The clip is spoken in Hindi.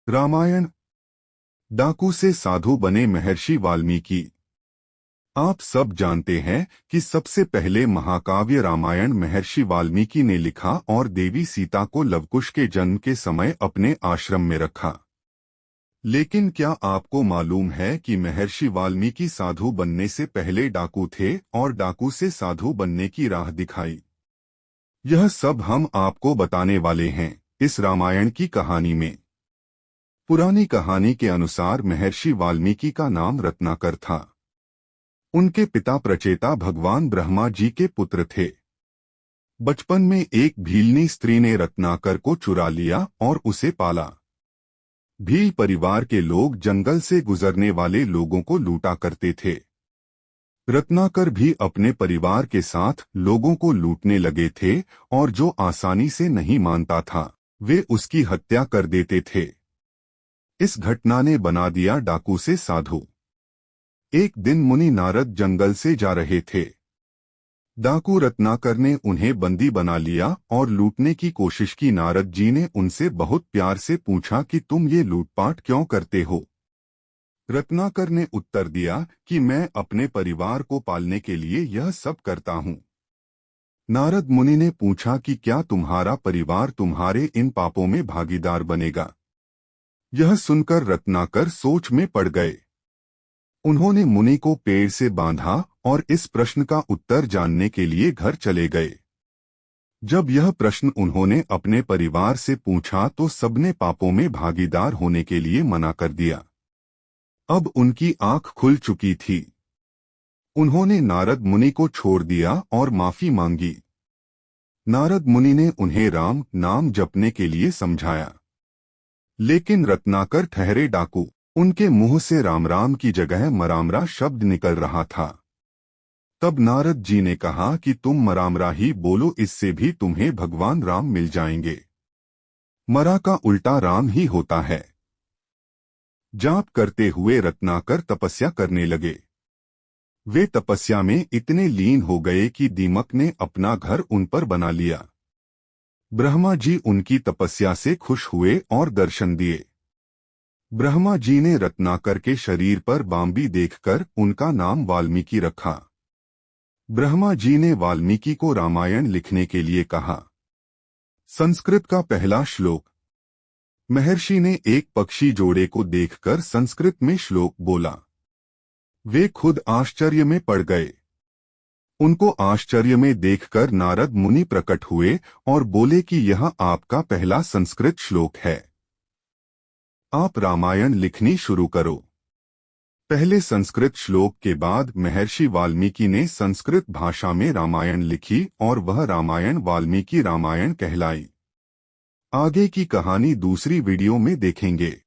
रामायण। डाकू से साधु बने महर्षि वाल्मीकि। आप सब जानते हैं कि सबसे पहले महाकाव्य रामायण महर्षि वाल्मीकि ने लिखा और देवी सीता को लवकुश के जन्म के समय अपने आश्रम में रखा। लेकिन क्या आपको मालूम है कि महर्षि वाल्मीकि साधु बनने से पहले डाकू थे और डाकू से साधु बनने की राह दिखाई? यह सब हम आपको बताने वाले हैं इस रामायण की कहानी में। पुरानी कहानी के अनुसार महर्षि वाल्मीकि का नाम रत्नाकर था। उनके पिता प्रचेता भगवान ब्रह्मा जी के पुत्र थे। बचपन में एक भीलनी स्त्री ने रत्नाकर को चुरा लिया और उसे पाला। भील परिवार के लोग जंगल से गुजरने वाले लोगों को लूटा करते थे। रत्नाकर भी अपने परिवार के साथ लोगों को लूटने लगे थे और जो आसानी से नहीं मानता था वे उसकी हत्या कर देते थे। इस घटना ने बना दिया डाकू से साधु। एक दिन मुनि नारद जंगल से जा रहे थे। डाकू रत्नाकर ने उन्हें बंदी बना लिया और लूटने की कोशिश की। नारद जी ने उनसे बहुत प्यार से पूछा कि तुम ये लूटपाट क्यों करते हो? रत्नाकर ने उत्तर दिया कि मैं अपने परिवार को पालने के लिए यह सब करता हूँ। नारद मुनि ने पूछा कि क्या तुम्हारा परिवार तुम्हारे इन पापों में भागीदार बनेगा? यह सुनकर रत्नाकर सोच में पड़ गए। उन्होंने मुनि को पेड़ से बांधा और इस प्रश्न का उत्तर जानने के लिए घर चले गए। जब यह प्रश्न उन्होंने अपने परिवार से पूछा तो सबने पापों में भागीदार होने के लिए मना कर दिया। अब उनकी आंख खुल चुकी थी। उन्होंने नारद मुनि को छोड़ दिया और माफी मांगी। नारद मुनि ने उन्हें राम नाम जपने के लिए समझाया। लेकिन रत्नाकर ठहरे डाकू। उनके मुंह से राम राम की जगह मरामरा शब्द निकल रहा था। तब नारद जी ने कहा कि तुम मरामरा ही बोलो, इससे भी तुम्हें भगवान राम मिल जाएंगे। मरा का उल्टा राम ही होता है। जाप करते हुए रत्नाकर तपस्या करने लगे। वे तपस्या में इतने लीन हो गए कि दीमक ने अपना घर उन पर बना लिया। ब्रह्मा जी उनकी तपस्या से खुश हुए और दर्शन दिए। ब्रह्मा जी ने रत्नाकर के शरीर पर बांबी देखकर उनका नाम वाल्मीकि रखा। ब्रह्मा जी ने वाल्मीकि को रामायण लिखने के लिए कहा। संस्कृत का पहला श्लोक। महर्षि ने एक पक्षी जोड़े को देखकर संस्कृत में श्लोक बोला। वे खुद आश्चर्य में पड़ गए। उनको आश्चर्य में देखकर नारद मुनि प्रकट हुए और बोले कि यह आपका पहला संस्कृत श्लोक है। आप रामायण लिखनी शुरू करो। पहले संस्कृत श्लोक के बाद महर्षि वाल्मीकि ने संस्कृत भाषा में रामायण लिखी और वह रामायण वाल्मीकि रामायण कहलाई। आगे की कहानी दूसरी वीडियो में देखेंगे।